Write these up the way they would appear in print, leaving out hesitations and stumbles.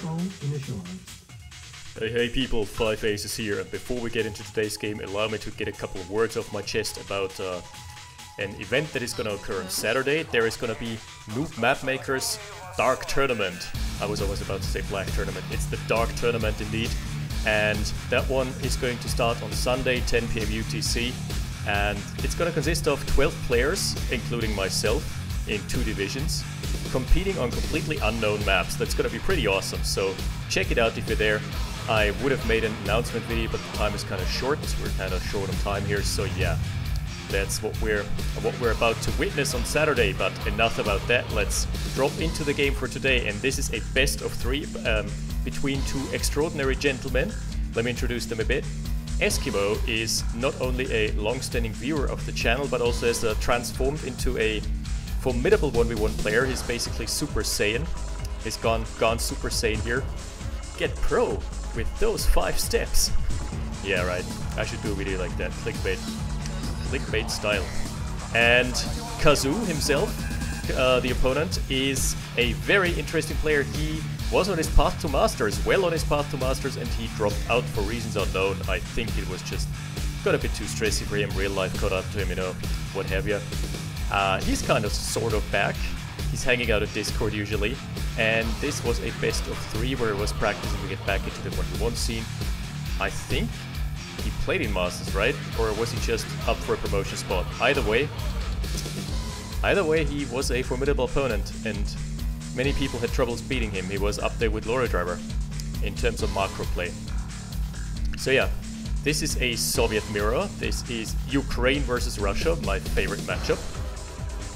control initialized. Hey people, 5 Aces here, and before we get into today's game, allow me to get a couple of words off my chest about an event that is going to occur on Saturday. There is going to be Noob Mapmaker's Dark Tournament. I was almost about to say Black Tournament. It's the Dark Tournament indeed, and that one is going to start on Sunday, 10 PM UTC, and it's going to consist of 12 players, including myself, in 2 divisions, competing on completely unknown maps. That's going to be pretty awesome, so check it out if you're there. I would have made an announcement video, but the time is kind of short. We're kind of short on time here, so yeah, that's what we're about to witness on Saturday. But enough about that. Let's drop into the game for today, and this is a best of 3 between 2 extraordinary gentlemen. Let me introduce them a bit. Eskimo is not only a long-standing viewer of the channel, but also has transformed into a formidable 1v1 player. He's basically Super Saiyan. He's gone Super Saiyan here. Get pro with those 5 steps. Yeah, right. I should do a video like that. Clickbait style. And Kazu himself, the opponent, is a very interesting player. He was on his path to Masters, well on his path to Masters, and he dropped out for reasons unknown. I think it was just got a bit too stressy for him. Real life caught up to him, you know, what have you. He's kind of sort of back. He's hanging out at Discord usually, and this was a best of 3 where he was practicing to get back into the 1v1 scene. I think he played in Masters, right? Or was he just up for a promotion spot? Either way, he was a formidable opponent, and many people had troubles beating him. He was up there with Lorry Driver in terms of macro play. So yeah, this is a Soviet mirror. This is Ukraine versus Russia, my favorite matchup,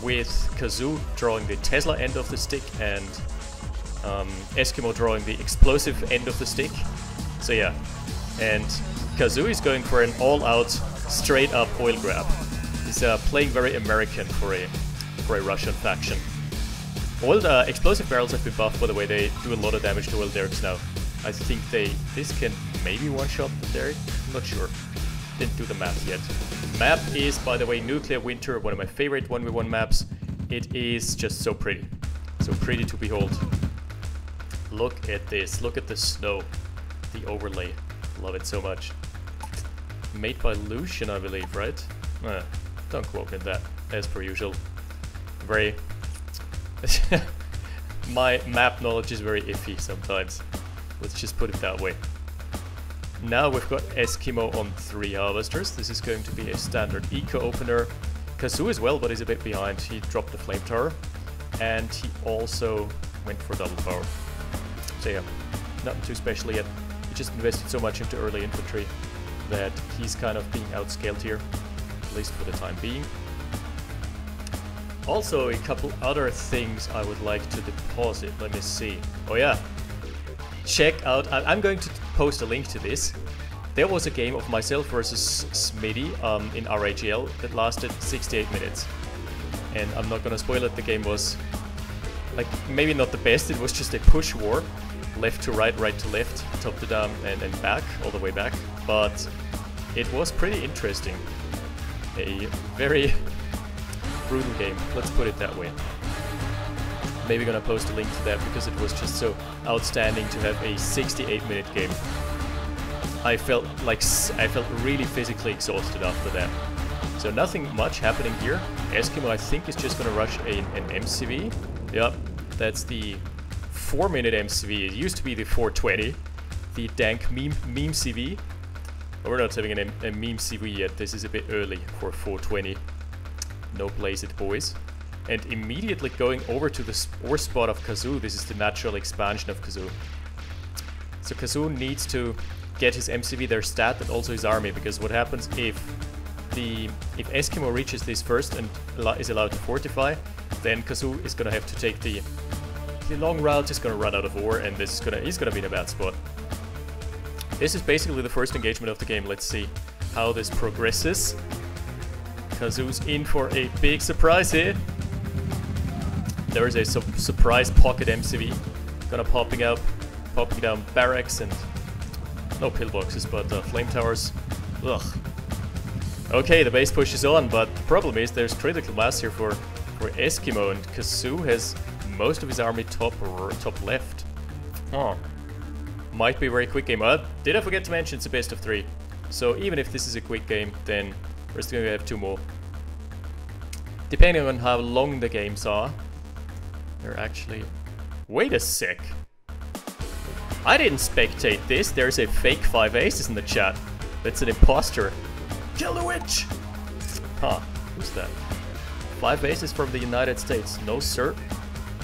with Kazu drawing the Tesla end of the stick and Eskimo drawing the explosive end of the stick. So yeah, and Kazu is going for an all-out, straight-up oil grab. He's playing very American for a Russian faction. Oiled explosive barrels have been buffed, by the way. They do a lot of damage to oil derricks now. I think this can maybe one-shot the derrick. I'm not sure. Didn't do the math yet. Map is, by the way, Nuclear Winter, one of my favorite 1v1 maps. It is just so pretty. So pretty to behold. Look at this. Look at the snow. The overlay. Love it so much. Made by Lucian, I believe, right? Don't quote me on that, as per usual. Very... My map knowledge is very iffy sometimes. Let's just put it that way. Now we've got Eskimo on 3 harvesters. This is going to be a standard eco opener. Kazu as well, but he's a bit behind. He dropped the flame tower, and he also went for double power. So yeah, nothing too special yet. He just invested so much into early infantry that he's kind of being outscaled here, at least for the time being. Also, a couple other things I would like to deposit. Let me see. Oh yeah, check out. I'm going to post a link to this. There was a game of myself versus Smitty in RAGL that lasted 68 minutes. And I'm not gonna spoil it. The game was, like, maybe not the best. It was just a push war. Left to right, right to left, top to down, and back, all the way back. But it was pretty interesting. A very brutal game, let's put it that way. Maybe gonna post a link to that because it was just so outstanding to have a 68-minute game. I felt really physically exhausted after that. So nothing much happening here. Eskimo, I think, is just gonna rush an MCV. Yep, that's the 4-minute MCV. It used to be the 420, the dank meme CV. But we're not having a meme CV yet. This is a bit early for 420. No blaze it, boys. And immediately going over to the ore spot of Kazu. This is the natural expansion of Kazu. So Kazu needs to get his MCV, their stat, and also his army, because what happens if Eskimo reaches this first and is allowed to fortify, then Kazu is gonna have to take the long route. He's gonna run out of ore, and he's gonna be in a bad spot. This is basically the first engagement of the game. Let's see how this progresses. Kazu's in for a big surprise here. There is a surprise pocket MCV. Gonna popping down barracks and no pillboxes, but flame towers. Ugh. Okay, the base push is on, but the problem is there's critical mass here for Eskimo, and Kazu has most of his army top left. Oh, Might be a very quick game. Did I forget to mention it's a best of 3? So even if this is a quick game, then we're still going to have 2 more. Depending on how long the games are, they're actually... Wait a sec. I didn't spectate this. There's a fake 5 aces in the chat. That's an imposter. Kill the witch! Huh, who's that? 5 aces from the United States. No, sir.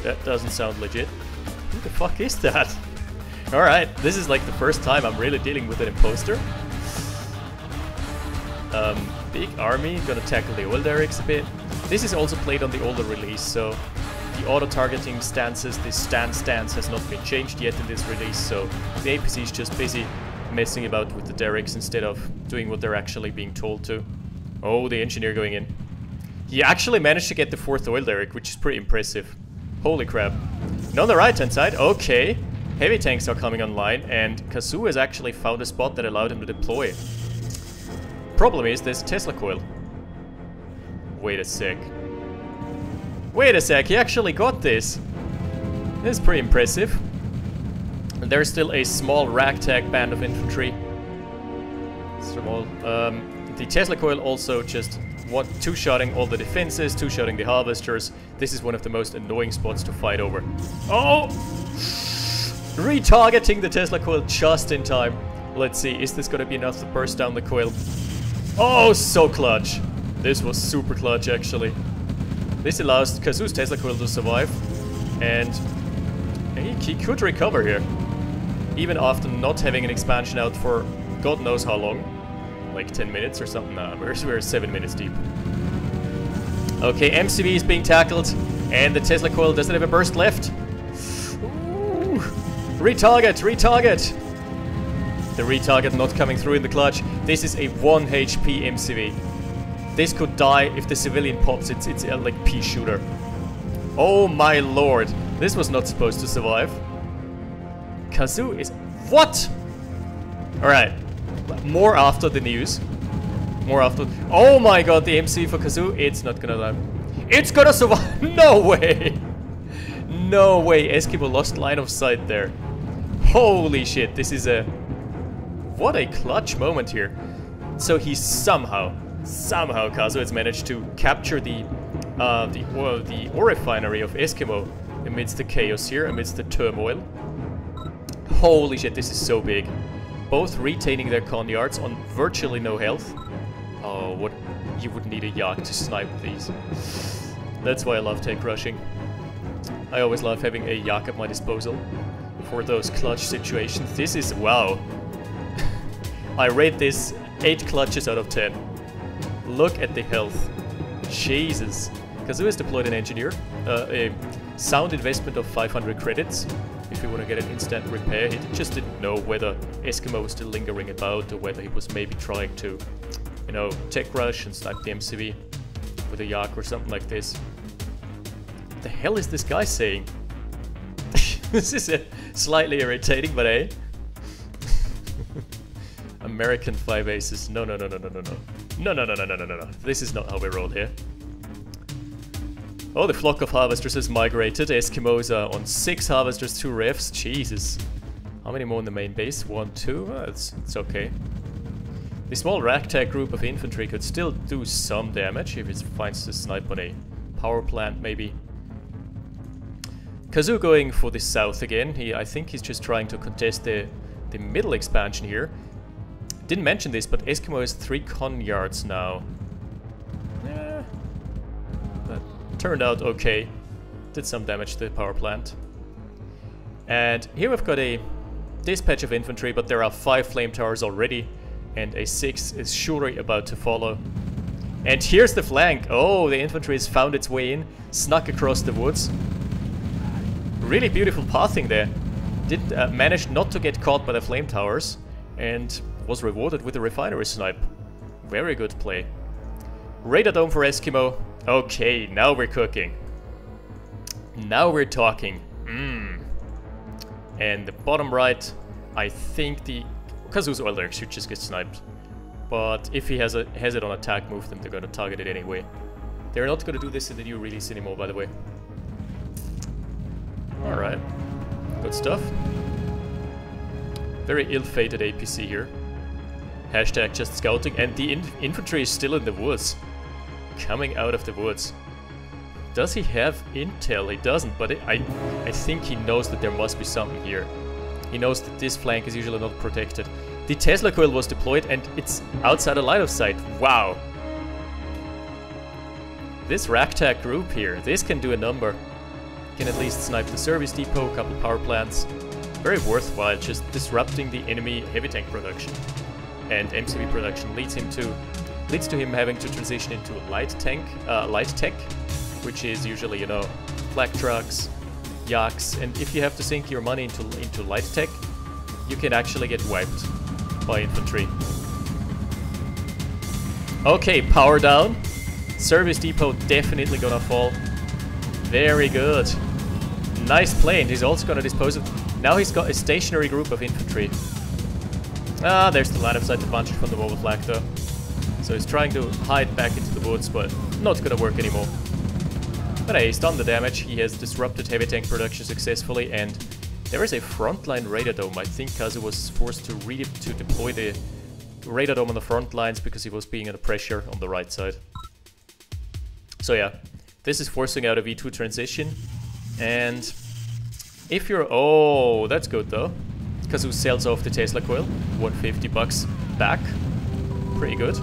That doesn't sound legit. Who the fuck is that? Alright, this is like the first time I'm really dealing with an imposter. Big army, gonna tackle the old Erics a bit. This is also played on the older release, so the auto-targeting stances, this stance has not been changed yet in this release, so the APC is just busy messing about with the Derricks instead of doing what they're actually being told to. Oh, the engineer going in. He actually managed to get the 4th oil Derrick, which is pretty impressive. Holy crap. And on the right-hand side, okay, heavy tanks are coming online, and Kazu has actually found a spot that allowed him to deploy. Problem is, there's a Tesla coil. Wait a sec. Wait a sec, he actually got this. This is pretty impressive. And there's still a small ragtag band of infantry. Small. The Tesla coil also just two-shotting all the defenses, two-shotting the harvesters. This is one of the most annoying spots to fight over. Oh! Retargeting the Tesla coil just in time. Let's see, is this gonna be enough to burst down the coil? Oh, so clutch. This was super clutch, actually. This allows Kazu's Tesla coil to survive. And he could recover here. Even after not having an expansion out for God knows how long. Like 10 minutes or something. Nah, we're 7 minutes deep. Okay, MCV is being tackled. And the Tesla coil doesn't have a burst left. Ooh. Retarget, retarget. The retarget not coming through in the clutch. This is a 1 HP MCV. This could die if the civilian pops. It's a like pea shooter. Oh my lord. This was not supposed to survive. Kazu is... What? Alright. More after the news. More after... Oh my god, the MCV for Kazu. It's not gonna die. It's gonna survive. No way. No way. Eskimo lost line of sight there. Holy shit. This is a... What a clutch moment here. So he somehow Kazu has managed to capture the ore refinery of Eskimo amidst the chaos here, amidst the turmoil. Holy shit, this is so big. Both retaining their con yards on virtually no health. Oh, what? You would need a yak to snipe these. That's why I love tank rushing. I always love having a yak at my disposal for those clutch situations. This is... wow. I rate this 8 clutches out of 10. Look at the health. Jesus. Kazu has deployed an engineer. A sound investment of 500 credits. If you want to get an instant repair. He just didn't know whether Eskimo was still lingering about or whether he was maybe trying to, you know, tech rush and snipe the MCV with a yak or something like this. What the hell is this guy saying? This is slightly irritating, but hey. American 5 aces. No. No. This is not how we roll here. Oh, the flock of harvesters has migrated. Eskimos are on 6 harvesters, 2 refs. Jesus. How many more in the main base? 1, 2? Oh, it's okay. The small ragtag group of infantry could still do some damage if it finds the snipe on a power plant, maybe. Kazu going for the south again. I think he's just trying to contest the middle expansion here. Didn't mention this, but Eskimo has 3 con yards now. Yeah, that turned out okay. Did some damage to the power plant. And here we've got a dispatch of infantry, but there are 5 flame towers already, and a 6th is surely about to follow. And here's the flank. Oh, the infantry has found its way in, snuck across the woods. Really beautiful pathing there. Did manage not to get caught by the flame towers, and was rewarded with a refinery snipe. Very good play. Radar dome for Eskimo. Okay, now we're cooking. Now we're talking. And the bottom right, I think the Kazu's oil derrick should just get sniped. But if he has it on attack move, then they're gonna target it anyway. They're not gonna do this in the new release anymore, by the way. Alright. Good stuff. Very ill-fated APC here. Hashtag just scouting, and the infantry is still in the woods. Coming out of the woods. Does he have intel? He doesn't, but I think he knows that there must be something here. He knows that this flank is usually not protected. The Tesla coil was deployed and it's outside of line of sight. Wow. This ragtag group here, this can do a number. Can at least snipe the service depot, a couple power plants. Very worthwhile, just disrupting the enemy heavy tank production. And MCV production leads to him having to transition into light tech, which is usually, you know, flak trucks, yaks, and if you have to sink your money into light tech, you can actually get wiped by infantry. Okay, power down. Service depot definitely gonna fall. Very good. Nice play, and he's also gonna dispose of... Now he's got a stationary group of infantry. Ah, there's the line of sight advantage from the mobile flak though. So he's trying to hide back into the woods, but not gonna work anymore. But hey, he's done the damage. He has disrupted heavy tank production successfully, and there is a frontline radar dome. I think Kazu was forced to deploy the radar dome on the front lines because he was being under pressure on the right side. So yeah, this is forcing out a V2 transition, and if you're... Oh, that's good though. Kazu sells off the Tesla coil, 150 bucks back. Pretty good.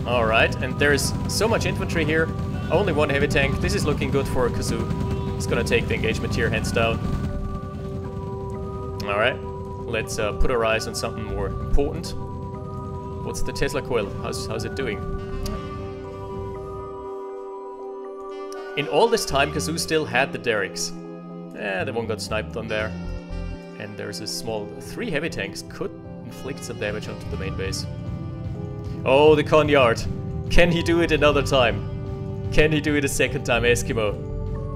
Alright, and there's so much infantry here. Only one heavy tank. This is looking good for Kazu. He's gonna take the engagement here, hands down. Alright, let's put our eyes on something more important. What's the Tesla coil? How's it doing? In all this time, Kazu still had the derricks. The one got sniped on there. And there's a small... 3 heavy tanks could inflict some damage onto the main base. Oh, the Conyard. Can he do it another time? Can he do it a second time, Eskimo?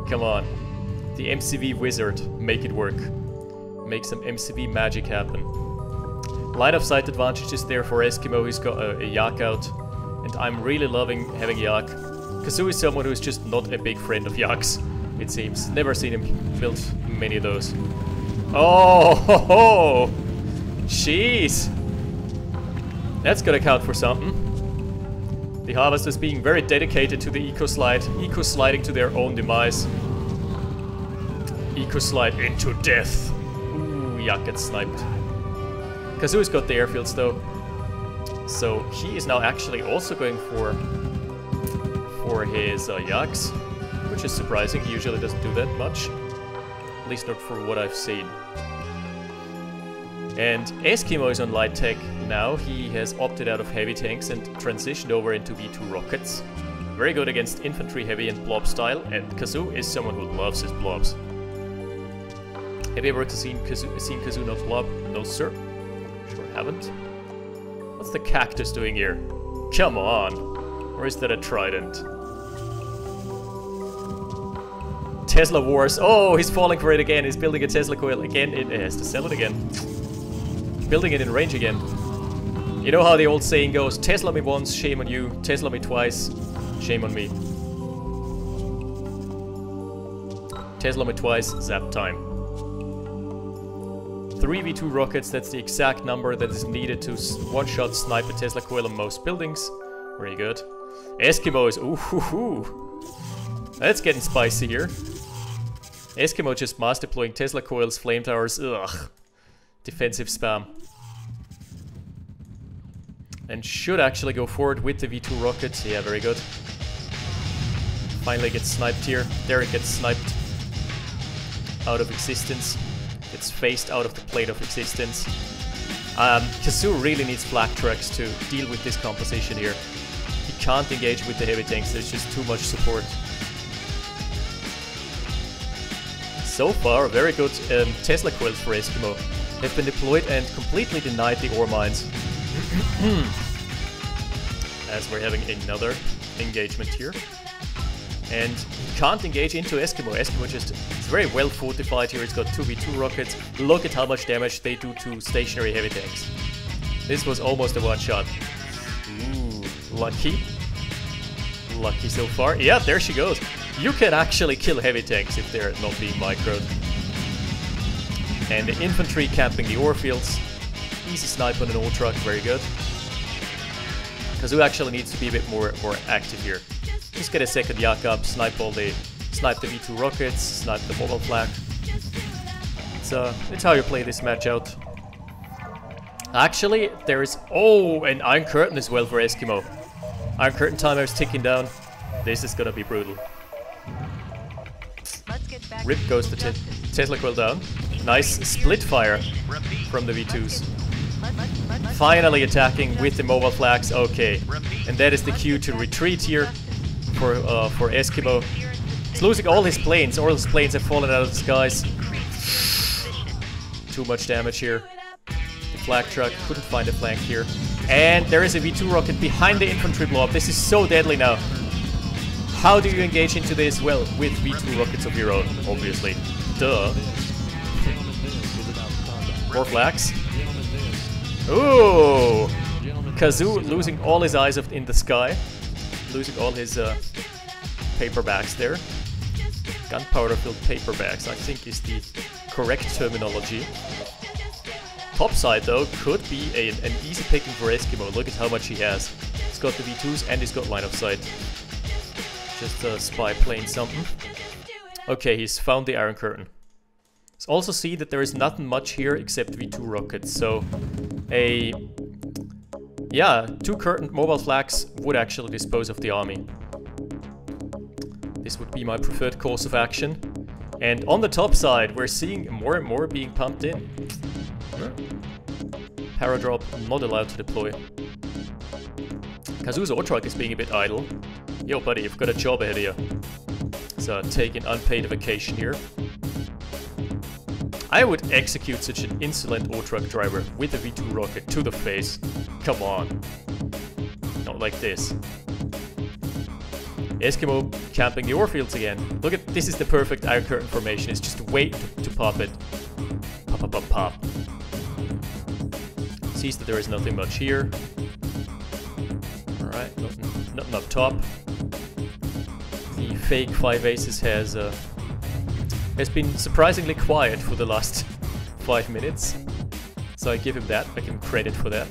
Come on. The MCV wizard. Make it work. Make some MCV magic happen. Line of sight advantage is there for Eskimo. He's got a yak out. And I'm really loving having yak. Kazu is someone who is just not a big friend of yaks, it seems. Never seen him build many of those. Oh, ho, ho. Jeez. That's gonna count for something. The harvesters being very dedicated to the eco-sliding to their own demise. Eco-slide into death. Ooh, yak gets sniped. Kazu's got the airfields though. So he is now actually also going for his yaks, which is surprising. He usually doesn't do that much. At least not for what I've seen. And Eskimo is on light tech now. He has opted out of heavy tanks and transitioned over into V2 rockets. Very good against infantry heavy and blob style, and Kazu is someone who loves his blobs. Have you ever seen Kazu not blob? No sir. Sure haven't. What's the cactus doing here? Come on! Or is that a trident? Tesla Wars. Oh, he's falling for it again. He's building a Tesla coil again. It has to sell it again. Building it in range again. You know how the old saying goes, Tesla me once, shame on you. Tesla me twice, shame on me. Tesla me twice, zap time. 3 V2 rockets, that's the exact number that is needed to one-shot snipe a Tesla coil on most buildings. Very good. Eskimo is... Ooh, that's getting spicy here. Eskimo just mass deploying Tesla coils, flame towers, ugh. Defensive spam. And should actually go forward with the V2 rockets. Yeah, very good. Finally gets sniped here. Derek gets sniped out of existence. Gets phased out of the plane of existence. Kazu really needs flak trucks to deal with this composition here. He can't engage with the heavy tanks, there's just too much support. So far, very good Tesla coils for Eskimo have been deployed and completely denied the ore mines. As we're having another engagement here. And he can't engage into Eskimo. Eskimo just is very well fortified here. It's got 2 V2 rockets. Look at how much damage they do to stationary heavy tanks. This was almost a one-shot. Ooh, lucky. Lucky so far. Yeah, there she goes. You can actually kill heavy tanks if they're not being microed. And the infantry camping the ore fields. Easy snipe on an ore truck, very good. Kazu actually needs to be a bit more active here. Just get a second yak up, snipe the V2 rockets, snipe the mobile flag. It's how you play this match out. Actually, there is an Iron Curtain as well for Eskimo. Iron Curtain timer is ticking down. This is gonna be brutal. Rip goes the Tesla Coil down. Nice split fire from the V2s. Finally attacking with the mobile flags. Okay, and that is the cue to retreat here for Eskimo. He's losing all his planes. All his planes have fallen out of the skies. Too much damage here. The flag truck couldn't find a flank here. And there is a V2 rocket behind the infantry blob. This is so deadly now. How do you engage into this? Well, with V2 rockets of your own, obviously. Duh. More flags. Ooh! Kazu losing all his eyes in the sky. Losing all his paperbacks there. Gunpowder-filled paperbacks, I think, is the correct terminology. Topside, though, could be an easy picking for Eskimo. Look at how much he has. He's got the V2s and he's got line of sight. Just a spy plane something. Okay, he's found the Iron Curtain. Let's also see that there is nothing much here except V2 rockets. So, two curtain mobile flags would actually dispose of the army. This would be my preferred course of action. And on the top side, we're seeing more and more being pumped in. Paradrop not allowed to deploy. Kazu's ore truck is being a bit idle. Yo, buddy, you've got a job ahead of you. So take an unpaid vacation here. I would execute such an insolent ore truck driver with a V2 rocket to the face. Come on. Not like this. Eskimo camping the ore fields again. Look at this, is the perfect Iron Curtain formation. It's just wait to pop it. Pop, pop, pop, pop. Sees that there is nothing much here. Alright, nothing up top. The fake 5 aces has been surprisingly quiet for the last 5 minutes. So I give him that, I give him credit for that.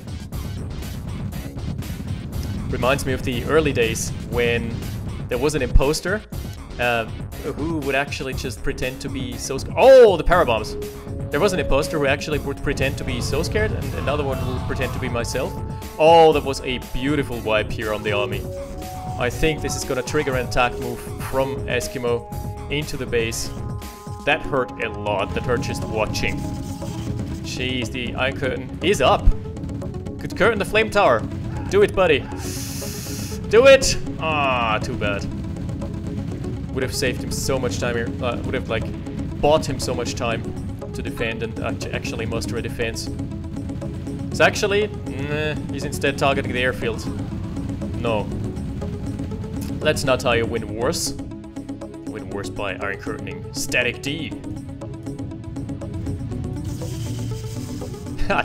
Reminds me of the early days when there was an imposter who would actually just pretend to be so scared. Oh, the parabombs! There was an imposter who actually would pretend to be so scared, and another one who would pretend to be myself. Oh, that was a beautiful wipe here on the army. I think this is gonna trigger an attack move from Eskimo into the base. That hurt a lot, that hurt just watching. Jeez, the Iron Curtain is up. Could curtain the flame tower. Do it, buddy. Do it! Ah, too bad. Would have saved him so much time here. Would have, like, bought him so much time to defend and actually muster a defense. So actually, he's instead targeting the airfield. No. That's not how you win wars. You win wars by Iron Curtaining. Static D.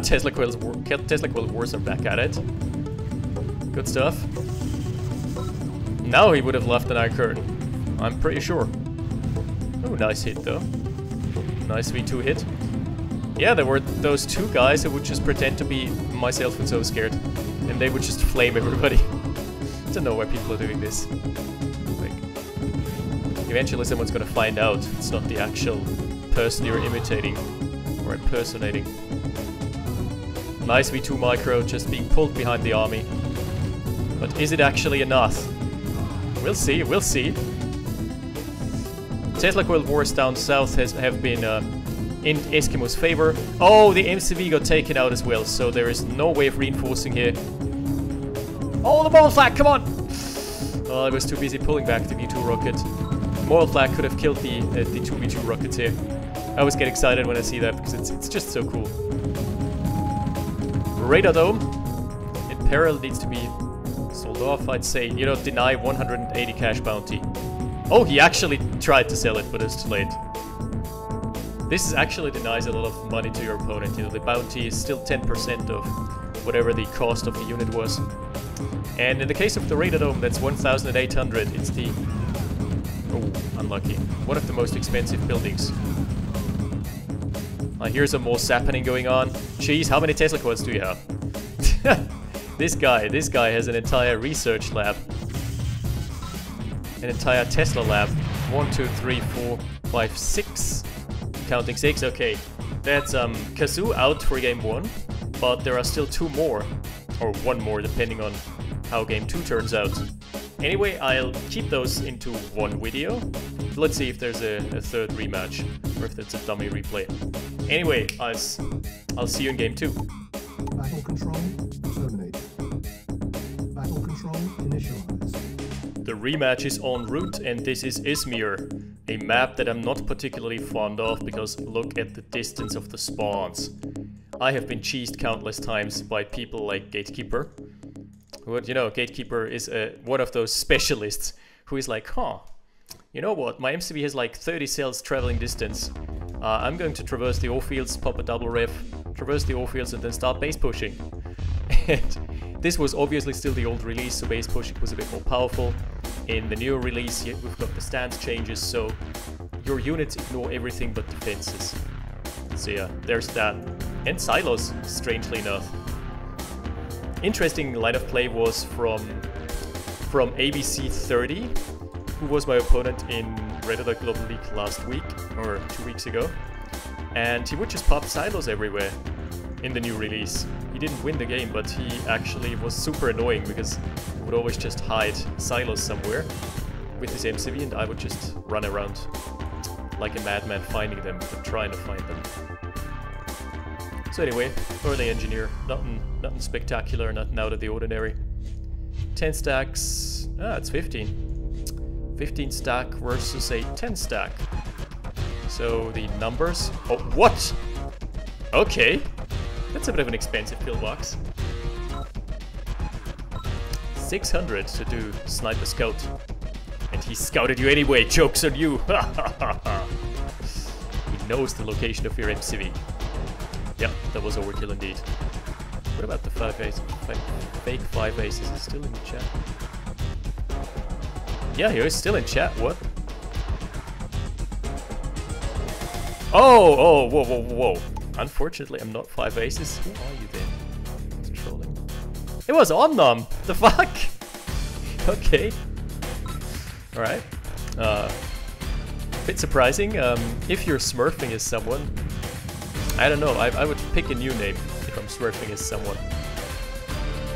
Tesla Coil wars are back at it. Good stuff. Now he would have left an Iron Curtain. I'm pretty sure. Oh, nice hit though. Nice V2 hit. Yeah, there were those two guys who would just pretend to be myself and so scared. And they would just flame everybody. I don't know why people are doing this. Like, eventually someone's gonna find out it's not the actual person you're imitating or impersonating. Nice V2 micro just being pulled behind the army. But is it actually enough? We'll see, we'll see. Tesla Coil wars down south have been in Eskimo's favor. Oh, the MCV got taken out as well, so there is no way of reinforcing here. Oh, the mobile flag, come on! Oh, I was too busy pulling back the V2 rocket. The mobile flag could have killed the two V2 rockets here. I always get excited when I see that because it's just so cool. Radar dome in peril needs to be sold off, I'd say. You know, deny 180 cash bounty. Oh, he actually tried to sell it, but it's too late. This actually denies a lot of money to your opponent. You know, the bounty is still 10% of whatever the cost of the unit was. And in the case of the radar dome, that's 1,800. It's the... oh, unlucky. One of the most expensive buildings. I hear some more sappening going on. Jeez, how many Tesla coils do you have? This guy has an entire research lab. An entire Tesla lab. 1, 2, 3, 4, 5, 6. Counting 6, okay. That's Kazu out for game 1, but there are still 2 more. Or 1 more, depending on how game 2 turns out. Anyway, I'll keep those into one video. Let's see if there's a third rematch, or if that's a dummy replay. Anyway, I'll see you in game 2. Battle control terminated. Battle control initialized. The rematch is en route, and this is Izmir, a map that I'm not particularly fond of because look at the distance of the spawns. I have been cheesed countless times by people like Gatekeeper. But you know, Gatekeeper is one of those specialists who is like, huh, you know what, my MCV has like 30 cells traveling distance. I'm going to traverse the ore fields, pop a double ref, traverse the ore fields, and then start base pushing. And this was obviously still the old release, so base pushing was a bit more powerful. In the newer release, we've got the stance changes, so your units ignore everything but defenses. So yeah, there's that. And silos, strangely enough. Interesting line of play was from ABC30, who was my opponent in Red Alert Global League last week, or 2 weeks ago. And he would just pop silos everywhere in the new release. He didn't win the game, but he actually was super annoying because he would always just hide silos somewhere with his MCV, and I would just run around like a madman finding them, but trying to find them. So anyway, early engineer, nothing spectacular, nothing out of the ordinary. 10 stacks, it's 15. 15 stack versus a 10 stack. So the numbers, oh, what? Okay, that's a bit of an expensive pillbox. 600 to do Sniper Scout. And he scouted you anyway, joke's on you! He knows the location of your MCV. Yeah, that was overkill indeed. What about the 5 ace? Fake 5 aces? Is he still in the chat? Yeah, he is still in chat, what? Oh, whoa. Unfortunately, I'm not 5 aces. Who are you then? It's trolling. It was Omnom! The fuck? Okay. Alright. Bit surprising. If you're smurfing as someone, I don't know, I would pick a new name if I'm smurfing as someone.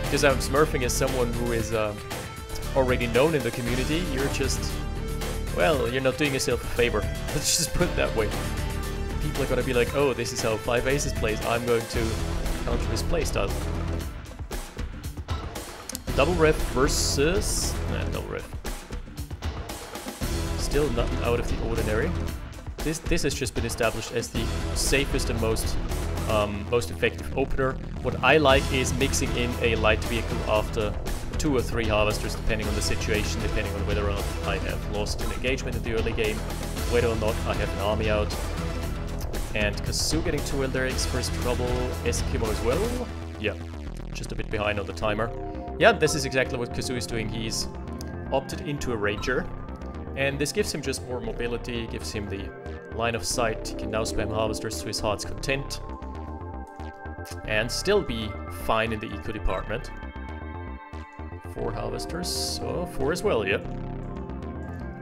Because I'm smurfing as someone who is already known in the community, you're just, well, you're not doing yourself a favor. Let's just put it that way. People are gonna be like, oh, this is how 5 aces plays, I'm going to counter his playstyle. Double ref versus... double ref. Still nothing out of the ordinary. This has just been established as the safest and most effective opener. What I like is mixing in a light vehicle after 2 or 3 harvesters, depending on the situation, depending on whether or not I have lost an engagement in the early game, whether or not I have an army out. And Kazu getting 2 Elder Eggs first trouble, Eskimo as well. Yeah, just a bit behind on the timer. Yeah, this is exactly what Kazu is doing. He's opted into a Ranger. And this gives him just more mobility, gives him the line of sight. He can now spam harvesters to his heart's content. And still be fine in the eco department. 4 harvesters, oh, 4 as well, yeah.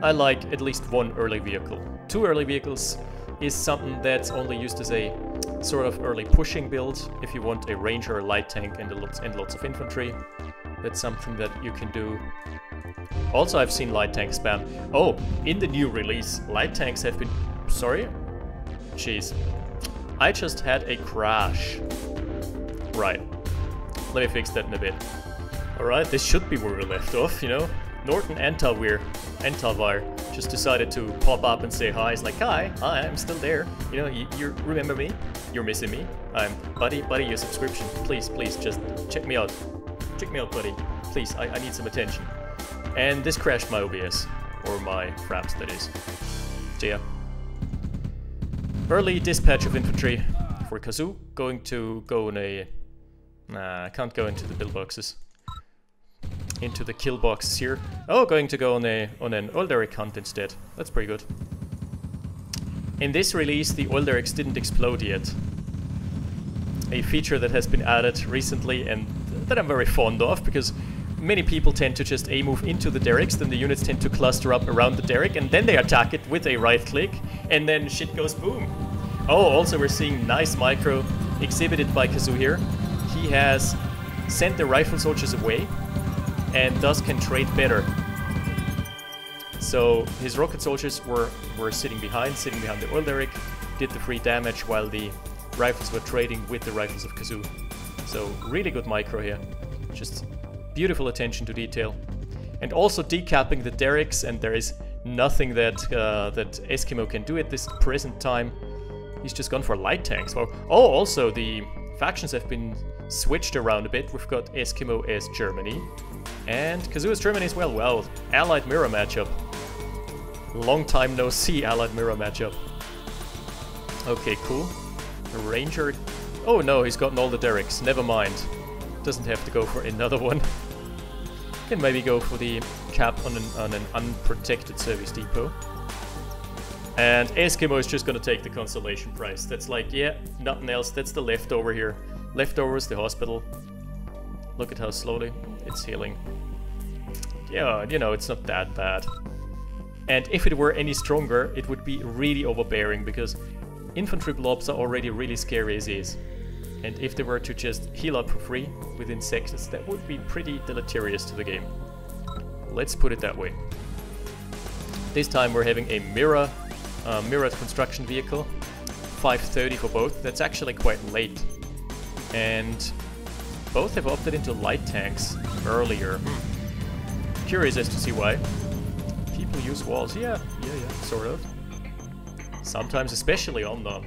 I like at least 1 early vehicle. 2 early vehicles is something that's only used as a sort of early pushing build. If you want a ranger, a light tank, and lots of infantry, that's something that you can do. Also, I've seen light tank spam. Oh, in the new release, light tanks have been... Sorry? Jeez. I just had a crash. Right. Let me fix that in a bit. Alright, this should be where we left off, you know? Norton Antalwir just decided to pop up and say hi. He's like, hi, I'm still there. You know, you remember me? You're missing me. Buddy, your subscription. Please, just check me out. Check me out, buddy. Please, I need some attention. And this crashed my OBS. Or my fraps, that is. So yeah. Early dispatch of infantry for Kazu. Going to go in a... Nah, I can't go into the build boxes. Into the kill boxes here. Oh, going to go on an Olderic hunt instead. That's pretty good. In this release, the oil derricks didn't explode yet. A feature that has been added recently and that I'm very fond of, because many people tend to just A-move into the derricks, then the units tend to cluster up around the derrick, and then they attack it with a right-click, and then shit goes boom. Oh, also we're seeing nice micro exhibited by Kazu here. He has sent the rifle soldiers away, and thus can trade better. So his rocket soldiers were sitting behind the oil derrick, did the free damage while the rifles were trading with the rifles of Kazu. So really good micro here. Just beautiful attention to detail. And also decapping the derricks, and there is nothing that that Eskimo can do at this present time. He's just gone for light tanks. Oh, also the factions have been switched around a bit. We've got Eskimo as Germany, and Kazu as Germany as well. Well, allied mirror matchup. Long time no see allied mirror matchup. Okay, cool. The Ranger. Oh no, he's gotten all the derricks. Never mind. Doesn't have to go for another one. Can maybe go for the cap on an unprotected service depot. And Eskimo is just gonna take the consolation prize. That's like, yeah, nothing else. That's the leftover here. Leftovers, the hospital. Look at how slowly it's healing. Yeah, you know, it's not that bad. And if it were any stronger, it would be really overbearing, because infantry blobs are already really scary as is. And if they were to just heal up for free within seconds, that would be pretty deleterious to the game. Let's put it that way. This time we're having a mirrored construction vehicle. 530 for both. That's actually quite late. And both have opted into light tanks earlier. Curious as to see why. People use walls. Yeah, sort of. Sometimes, especially Omnom.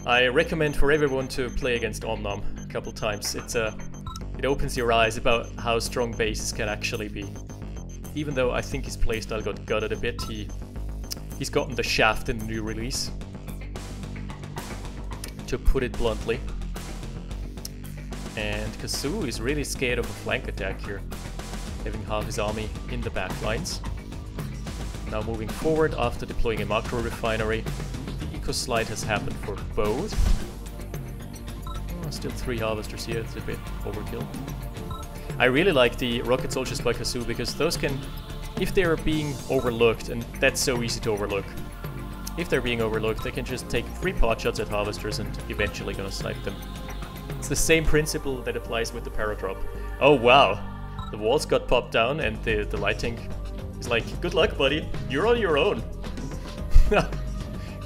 I recommend for everyone to play against Omnom a couple times. It opens your eyes about how strong bases can actually be. Even though I think his playstyle got gutted a bit, he's gotten the shaft in the new release, to put it bluntly. And Kazu is really scared of a flank attack here, having half his army in the back lines. Now moving forward after deploying a macro refinery. The eco slide has happened for both. Oh, still 3 harvesters here, it's a bit overkill. I really like the rocket soldiers by Kazu, because those can, if they're being overlooked, and that's so easy to overlook, if they're being overlooked, they can just take 3 pot shots at harvesters and eventually gonna snipe them. It's the same principle that applies with the paradrop. Oh wow, the walls got popped down and the light tank is like, good luck buddy, you're on your own.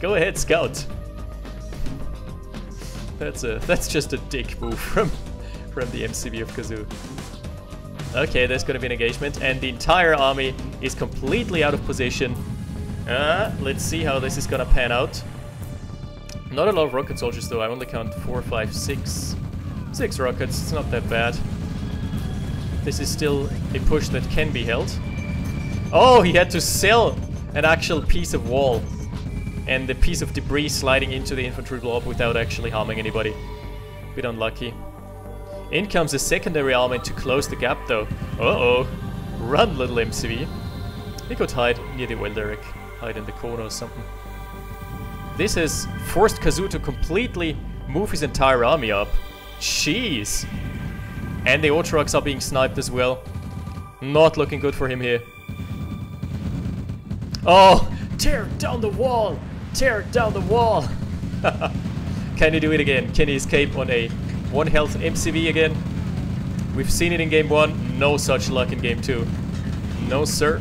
Go ahead, scout. That's just a dick move from the MCV of Kazu. Okay, there's gonna be an engagement, and the entire army is completely out of position. Let's see how this is gonna pan out. Not a lot of rocket soldiers though, I only count 4, 5, 6 rockets, it's not that bad. This is still a push that can be held. Oh, he had to sell an actual piece of wall, and the piece of debris sliding into the infantry blob without actually harming anybody. Bit unlucky. In comes a secondary army to close the gap though. Uh-oh. Run, little MCV. He could hide near the well derrick. Hide in the corner or something. This has forced Kazu to completely move his entire army up. Jeez. And the Autrochs are being sniped as well. Not looking good for him here. Oh! Tear down the wall! Tear down the wall! Can he do it again? Can he escape on a 1 health MCV again? We've seen it in game 1. No such luck in game 2. No sir.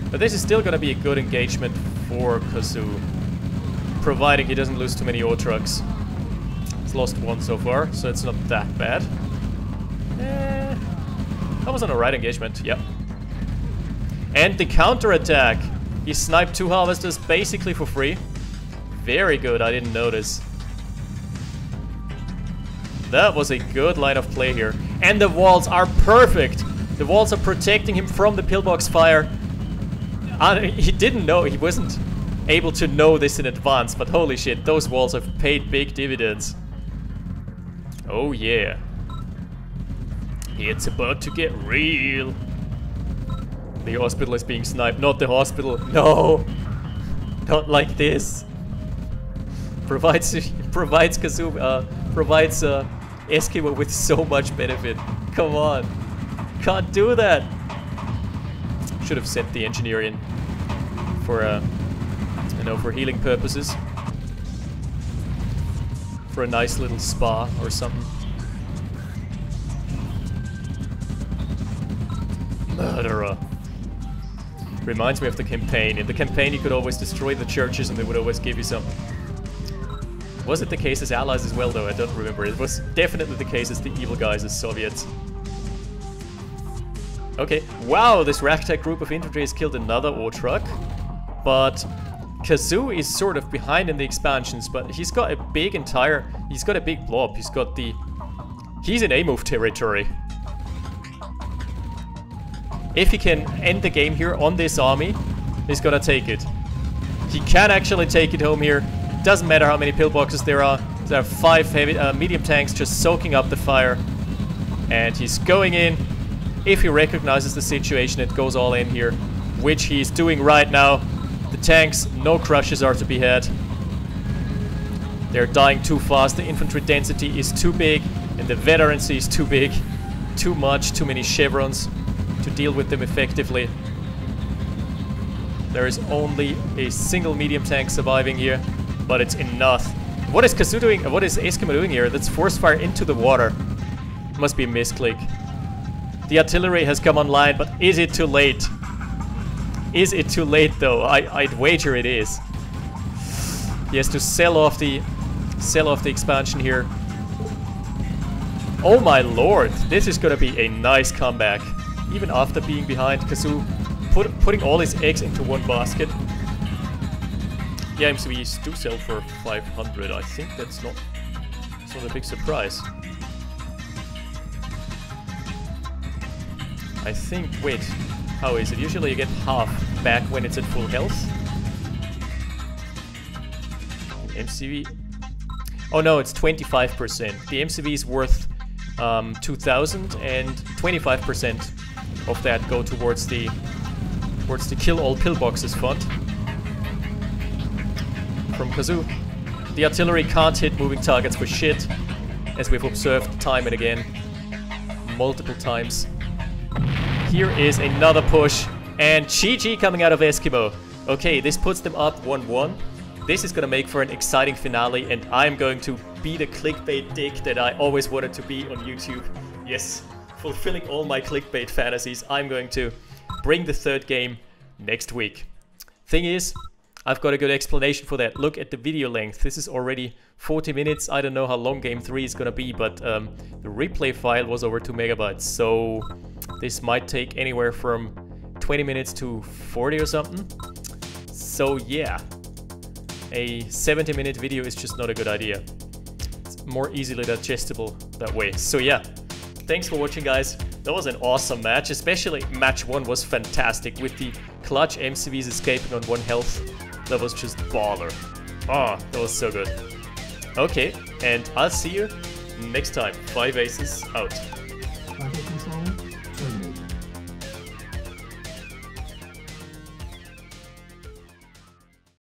But this is still gonna be a good engagement for Kazu, providing he doesn't lose too many Autrochs. He's lost 1 so far, so it's not that bad. That was an alright engagement, yep. And the counter-attack! He sniped 2 harvesters basically for free. Very good, I didn't notice. That was a good line of play here. And the walls are perfect! The walls are protecting him from the pillbox fire. He didn't know, he wasn't able to know this in advance, but holy shit, those walls have paid big dividends. Oh yeah. It's about to get real. The hospital is being sniped, not the hospital. No! Not like this. Provides Kazu, provides Eskimo with so much benefit. Come on. Can't do that. Should have sent the engineer in for you know, for healing purposes. For a nice little spa or something. Murderer. Reminds me of the campaign. In the campaign you could always destroy the churches and they would always give you some. Was it the case as allies as well though? I don't remember. It was definitely the case as the evil guys as Soviets. Okay, wow, this ragtag group of infantry has killed another ore truck. But Kazu is sort of behind in the expansions, but he's got a big he's got a big blob. He's in A-move territory. If he can end the game here on this army, he's gonna take it. He can actually take it home here. Doesn't matter how many pillboxes there are. There are 5 heavy, medium tanks just soaking up the fire. And he's going in. If he recognizes the situation, it goes all in here, which he's doing right now. The tanks, no crushes are to be had. They're dying too fast. The infantry density is too big, and the veterancy is too big. Too much, too many chevrons to deal with them effectively. There is only a single medium tank surviving here, but it's enough. What is Kazu doing? What is Eskimo doing here? That's force fire into the water. Must be a misclick. The artillery has come online, but is it too late? Is it too late though? I'd wager it is. He has to sell off the expansion here. Oh my lord, this is gonna be a nice comeback. Even after being behind, Kazu putting all his eggs into one basket. Yeah, MCVs do sell for 500. I think that's not a big surprise. I think, wait, how is it? Usually you get half back when it's at full health. MCV. Oh no, it's 25%. The MCV is worth 2,000 and 25% of that go towards the kill all pillboxes fund. From Kazu. The artillery can't hit moving targets for shit, as we've observed time and again. Multiple times. Here is another push, and GG coming out of Eskimo. Okay, this puts them up 1-1. This is gonna make for an exciting finale, and I'm going to be the clickbait dick that I always wanted to be on YouTube. Yes, fulfilling all my clickbait fantasies. I'm going to bring the third game next week. Thing is, I've got a good explanation for that. Look at the video length. This is already 40 minutes. I don't know how long game 3 is gonna be, but the replay file was over 2 megabytes. So this might take anywhere from 20 minutes to 40 or something. So yeah, a 70-minute video is just not a good idea. It's more easily digestible that way. So yeah, thanks for watching, guys. That was an awesome match. Especially match 1 was fantastic with the clutch MCVs escaping on 1 health. That was just baller. Ah, that was so good. Okay, and I'll see you next time. 5 Aces out.